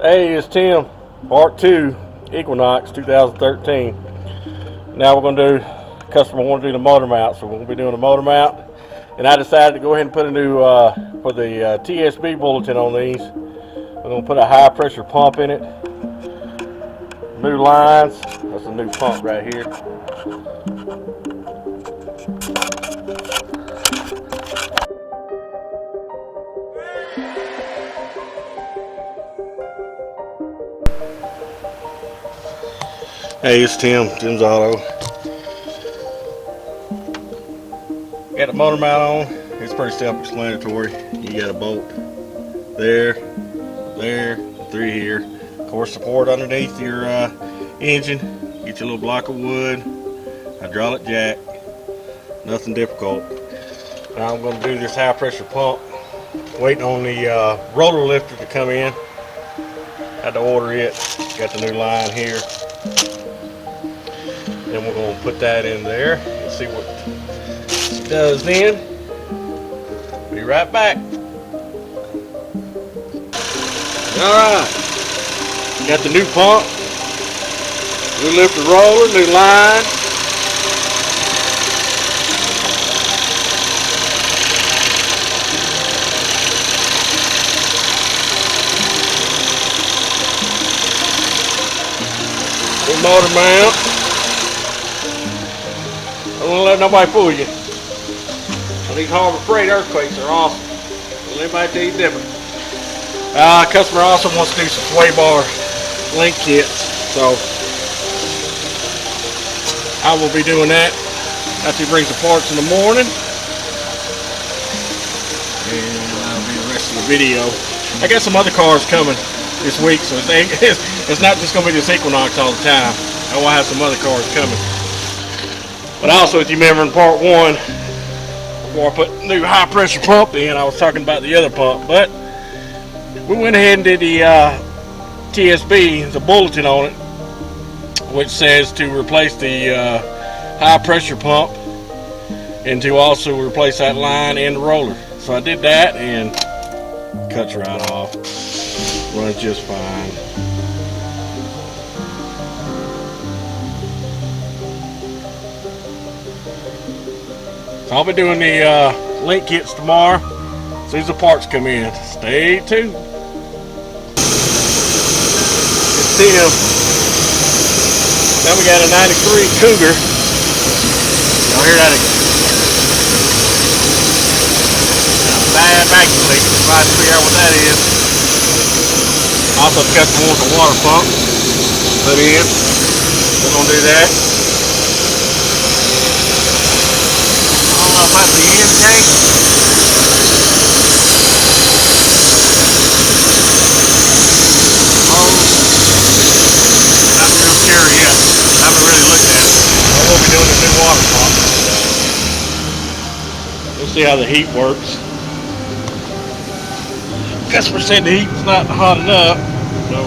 Hey, it's Tim, Part 2, Equinox 2013. Now we're going to do, customer wanted to do the motor mount, so we're going to be doing the motor mount. And I decided to go ahead and put a new, for the TSB bulletin on these, we're going to put a high pressure pump in it. New lines, that's a new pump right here. Hey, it's Tim's Auto. Got the motor mount on. It's pretty self-explanatory. You got a bolt there, three here. Of course, support underneath your engine. Get your little block of wood, hydraulic jack. Nothing difficult. Now I'm going to do this high pressure pump. Waiting on the roller lifter to come in. Had to order it. Got the new line here. Then we're going to put that in there and see what it does then. Be right back. Alright. Got the new pump, new lifter roller, new line. New motor mount. I don't let nobody fool you. These Harbor Freight earthquakes are awesome. Don't let anybody tell you different. Customer also wants to do some sway bar link kits, so I will be doing that after he brings the parts in the morning, and that'll be the rest of the video. I got some other cars coming this week, so it's not just going to be this Equinox all the time. I will have some other cars coming. But also, if you remember in part 1, before I put the new high pressure pump in, I was talking about the other pump. But we went ahead and did the TSB, the bulletin on it, which says to replace the high pressure pump and to also replace that line and the roller. So I did that and cuts right off. Runs just fine. So I'll be doing the link kits tomorrow as soon as the parts come in. Stay tuned. It's Tim. Now we got a 93 Cougar. Y'all hear that? Bad vacuum leak. Try to figure out what that is. Also, the customer wants a water pump put in. We're going to do that. About the intake. Not real sure yet. I haven't really looked at it. I will be doing a new water pump. We'll see how the heat works. Customer said the heat was not hot enough, so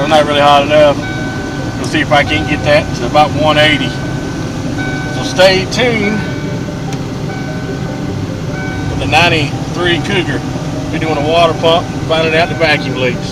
it's not really hot enough. We'll see if I can get that to about 180. So stay tuned for the 93 Cougar. We're doing a water pump, finding out the vacuum leaks.